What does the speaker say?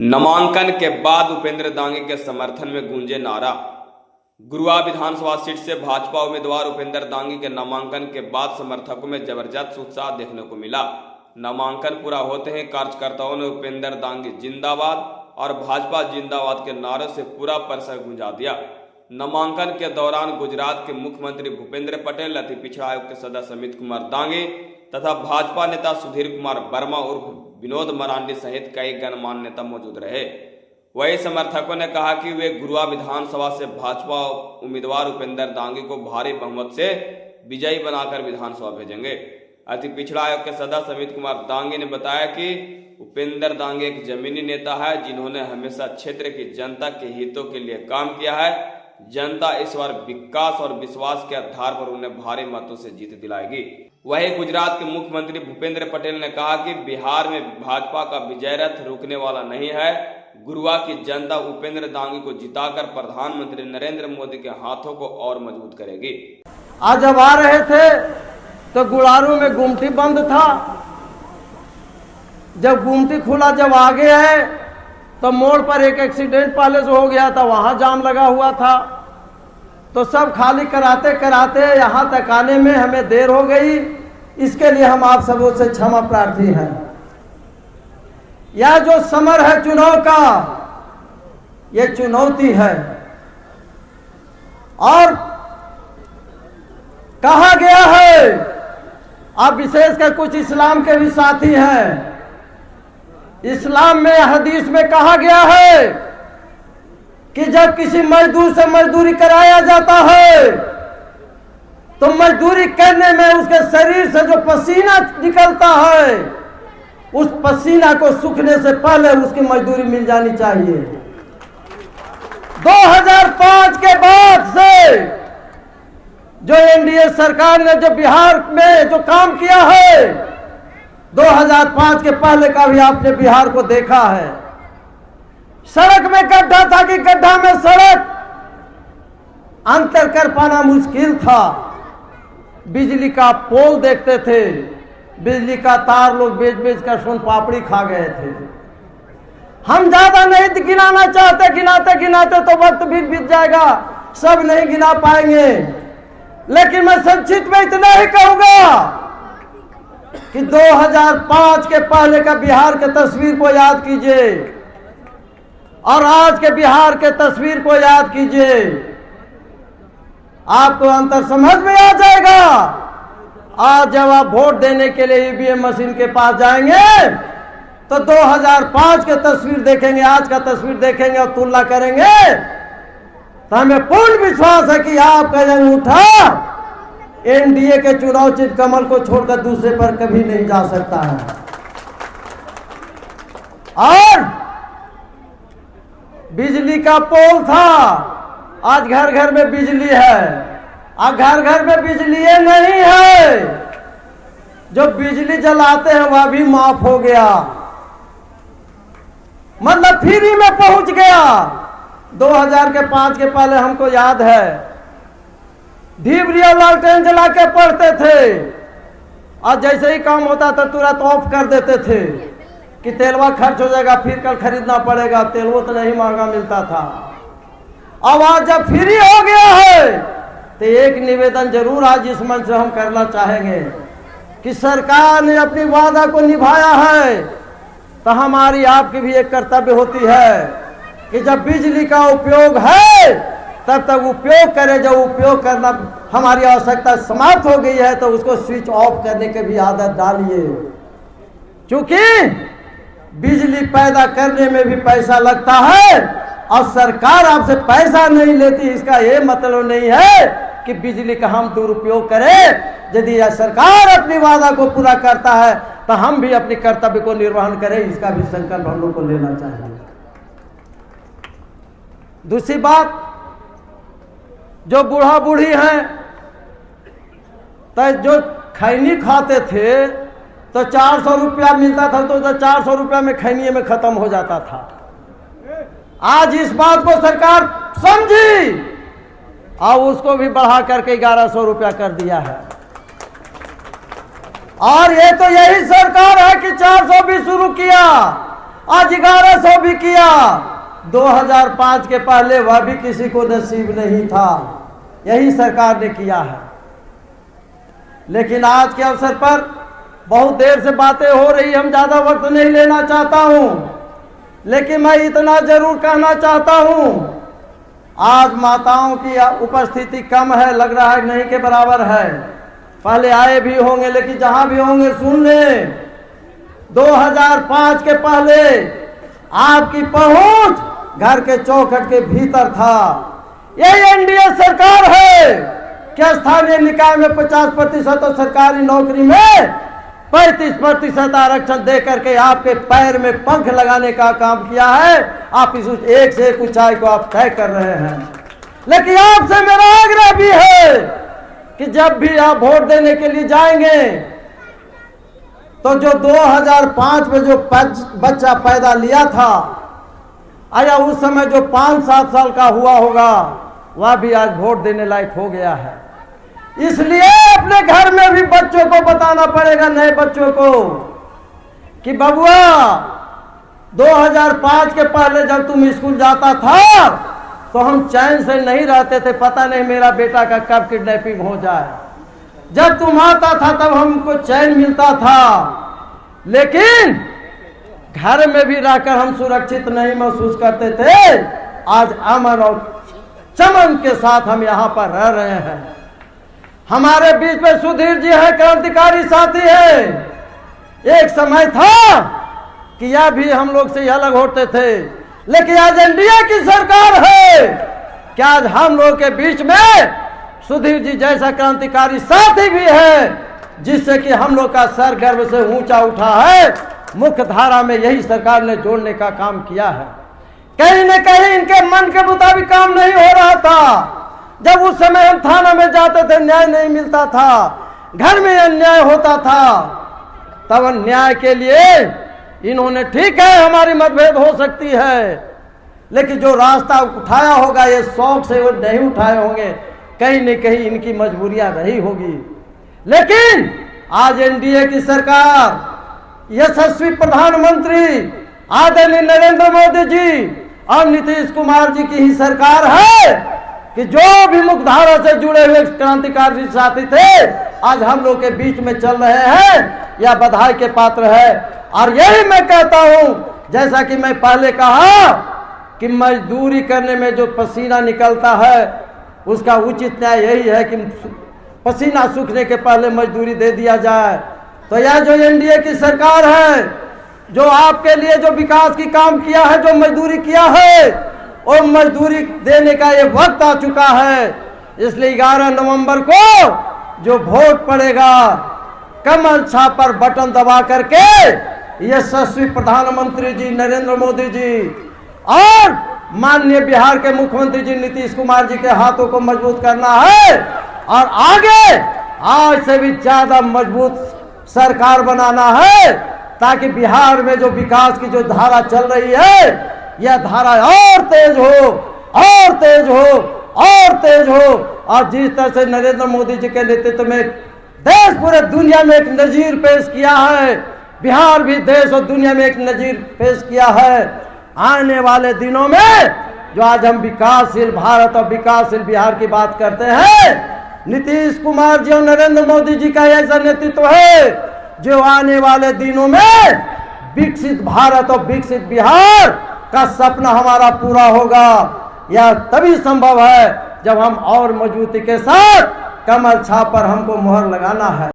नामांकन के बाद उपेंद्र दांगे के समर्थन में गूंजे नारा। गुरुआ विधानसभा सीट से भाजपा उम्मीदवार उपेंद्र दांगे के नामांकन के बाद समर्थकों में जबरदस्त उत्साह देखने को मिला। नामांकन पूरा होते ही कार्यकर्ताओं ने उपेंद्र दांगे जिंदाबाद और भाजपा जिंदाबाद के नारों से पूरा परिसर गूंजा दिया। नामांकन के दौरान गुजरात के मुख्यमंत्री भूपेंद्र पटेल, अति पिछड़ा आयोग के सदस्य अमित कुमार दांगे तथा भाजपा नेता सुधीर कुमार वर्मा उर्फ विनोद मरांडी सहित कई गणमान्य नेता मौजूद रहे। वही समर्थकों ने कहा कि वे गुरुआ विधानसभा से भाजपा उम्मीदवार उपेंद्र दांगे को भारी बहुमत से विजयी बनाकर विधानसभा भेजेंगे। अति पिछड़ा आयोग के सदस्य अमित कुमार दांगे ने बताया कि उपेंद्र दांगे एक जमीनी नेता है जिन्होंने हमेशा क्षेत्र की जनता के हितों के लिए काम किया है। जनता इस बार विकास और विश्वास के आधार पर उन्हें भारी मतों से जीत दिलाएगी। वही गुजरात के मुख्यमंत्री भूपेंद्र पटेल ने कहा कि बिहार में भाजपा का विजय रथ रुकने वाला नहीं है। गुरुआ की जनता उपेंद्र दांगे को जिताकर प्रधानमंत्री नरेंद्र मोदी के हाथों को और मजबूत करेगी। आज जब आ रहे थे तो गुड़ारू में गुमटी बंद था। जब गुमटी खुला, जब आगे है तो मोड़ पर एक एक्सीडेंट पहले से हो गया था, वहां जाम लगा हुआ था। तो सब खाली कराते कराते यहां तक आने में हमें देर हो गई। इसके लिए हम आप सबों से क्षमा प्रार्थी हैं। यह जो समर है चुनाव का, यह चुनौती है। और कहा गया है, आप विशेषकर कुछ इस्लाम के भी साथी हैं, इस्लाम में हदीस में कहा गया है कि जब किसी मजदूर से मजदूरी कराया जाता है तो मजदूरी करने में उसके शरीर से जो पसीना निकलता है, उस पसीना को सूखने से पहले उसकी मजदूरी मिल जानी चाहिए। 2005 के बाद से जो एनडीए सरकार ने जो बिहार में जो काम किया है, 2005 के पहले का भी आपने बिहार को देखा है। सड़क में गड्ढा था कि गड्ढा में सड़क, अंतर कर पाना मुश्किल था। बिजली का पोल देखते थे, बिजली का तार लोग बेच बेच कर सोन पापड़ी खा गए थे। हम ज्यादा नहीं गिनाना चाहते, गिनाते गिनाते तो वक्त भी बीत जाएगा, सब नहीं गिना पाएंगे। लेकिन मैं संक्षिप्त में इतना ही कहूंगा कि 2005 के पहले का बिहार के तस्वीर को याद कीजिए और आज के बिहार के तस्वीर को याद कीजिए, आपको अंतर समझ में आ जाएगा। आज जब आप वोट देने के लिए ईवीएम मशीन के पास जाएंगे तो 2005 के तस्वीर देखेंगे, आज का तस्वीर देखेंगे और तुलना करेंगे तो हमें पूर्ण विश्वास है कि आपका अंगूठा एनडीए के चुनाव चिन्ह कमल को छोड़कर दूसरे पर कभी नहीं जा सकता है। और बिजली का पोल था, आज घर घर में बिजली है। आज घर घर में बिजली नहीं है, जो बिजली जलाते हैं वह भी माफ हो गया, मतलब फ्री में पहुंच गया। 2005 के पहले हमको याद है, ढीबरी और लालटेन जला के पढ़ते थे और जैसे ही काम होता था तुरंत ऑफ कर देते थे कि तेलवा खर्च हो जाएगा, फिर कल खरीदना पड़ेगा। तेलवा तो नहीं महंगा मिलता था। अब आज जब फ्री हो गया है तो एक निवेदन जरूर आज इस मंच से हम करना चाहेंगे कि सरकार ने अपनी वादा को निभाया है, तो हमारी आपकी भी एक कर्तव्य होती है कि जब बिजली का उपयोग है तब तक उपयोग करें। जब उपयोग करना हमारी आवश्यकता समाप्त हो गई है तो उसको स्विच ऑफ करने की भी आदत डालिए, क्योंकि बिजली पैदा करने में भी पैसा लगता है और सरकार आपसे पैसा नहीं लेती। इसका ये मतलब नहीं है कि बिजली का हम दुरुपयोग करें। यदि यह सरकार अपनी वादा को पूरा करता है तो हम भी अपने कर्तव्य को निर्वहन करें, इसका भी संकल्प हम लोग को लेना चाहिए। दूसरी बात, जो बूढ़ा बूढ़ी हैं तो जो खैनी खाते थे तो 400 रुपया मिलता था, तो 400 रुपया में खैनी में खत्म हो जाता था। आज इस बात को सरकार समझी और उसको भी बढ़ा करके 1100 रुपया कर दिया है। और ये तो यही सरकार है कि 400 भी शुरू किया आज 1100 भी किया, 2005 के पहले वह भी किसी को नसीब नहीं था, यही सरकार ने किया है। लेकिन आज के अवसर पर बहुत देर से बातें हो रही, हम ज्यादा वक्त नहीं लेना चाहता हूं, लेकिन मैं इतना जरूर कहना चाहता हूं, आज माताओं की उपस्थिति कम है, लग रहा है नहीं के बराबर है। पहले आए भी होंगे, लेकिन जहां भी होंगे सुन लें, 2005 के पहले आपकी पहुंच घर के चौखट के भीतर था। यही एनडीए सरकार है कि स्थानीय निकाय में 50% और सरकारी नौकरी में 35% आरक्षण दे करके आपके पैर में पंख लगाने का काम किया है। आप इस एक से एक ऊंचाई को आप तय कर रहे हैं। लेकिन आपसे मेरा आग्रह भी है कि जब भी आप वोट देने के लिए जाएंगे तो जो 2005 में जो बच्चा पैदा लिया था, आया उस समय जो 5-7 साल का हुआ होगा, वह भी आज वोट देने लायक हो गया है। इसलिए अपने घर में भी बच्चों को बताना पड़ेगा, नए बच्चों को, कि बबुआ 2005 के पहले जब तुम स्कूल जाता था तो हम चैन से नहीं रहते थे, पता नहीं मेरा बेटा का कब किडनैपिंग हो जाए। जब तुम आता था तब हमको चैन मिलता था, लेकिन घर में भी रहकर हम सुरक्षित नहीं महसूस करते थे। आज अमन और चमन के साथ हम यहाँ पर रह रहे हैं। हमारे बीच में सुधीर जी है, क्रांतिकारी साथी है। एक समय था कि यह भी हम लोग से अलग होते थे, लेकिन आज एनडीए की सरकार है कि आज हम लोग के बीच में सुधीर जी जैसा क्रांतिकारी साथी भी है, जिससे कि हम लोग का सर गर्व से ऊंचा उठा है। मुख्य धारा में यही सरकार ने जोड़ने का काम किया है। कहीं न कहीं इनके मन के मुताबिक काम नहीं हो रहा था। जब उस समय हम थाना में जाते थे, न्याय नहीं मिलता था, घर में अन्याय होता था, तब न्याय के लिए इन्होंने, ठीक है हमारी मतभेद हो सकती है, लेकिन जो रास्ता उठाया होगा ये शौक से वो नहीं उठाए होंगे, कहीं न कहीं इनकी मजबूरियां रही होगी। लेकिन आज एनडीए की सरकार, यशस्वी प्रधानमंत्री आदरणीय नरेंद्र मोदी जी और नीतीश कुमार जी की ही सरकार है कि जो भी मुख्यधारा से जुड़े हुए क्रांतिकारी साथी थे आज हम लोग के बीच में चल रहे हैं, यह बधाई के पात्र है। और यही मैं कहता हूं, जैसा कि मैं पहले कहा कि मजदूरी करने में जो पसीना निकलता है उसका उचित न्याय यही है कि पसीना सूखने के पहले मजदूरी दे दिया जाए। तो यह जो एनडीए की सरकार है, जो आपके लिए जो विकास की काम किया है, जो मजदूरी किया है, और मजदूरी देने का ये वक्त आ चुका है। इसलिए 11 नवंबर को जो वोट पड़ेगा, कमल छाप पर बटन दबा करके यशस्वी प्रधानमंत्री जी नरेंद्र मोदी जी और माननीय बिहार के मुख्यमंत्री जी नीतीश कुमार जी के हाथों को मजबूत करना है और आगे आज से भी ज्यादा मजबूत सरकार बनाना है, ताकि बिहार में जो विकास की जो धारा चल रही है, यह धारा और तेज हो, और तेज हो, और तेज हो। और जिस तरह से नरेंद्र मोदी जी के नेतृत्व में देश पूरे दुनिया में एक नजीर पेश किया है, बिहार भी देश और दुनिया में एक नजीर पेश किया है। आने वाले दिनों में जो आज हम विकासशील भारत और विकासशील बिहार की बात करते हैं, नीतीश कुमार जी और नरेंद्र मोदी जी का ऐसा नेतृत्व है जो आने वाले दिनों में विकसित भारत और विकसित बिहार का सपना हमारा पूरा होगा। यह तभी संभव है जब हम और मजबूती के साथ कमल छाप पर हमको मुहर लगाना है।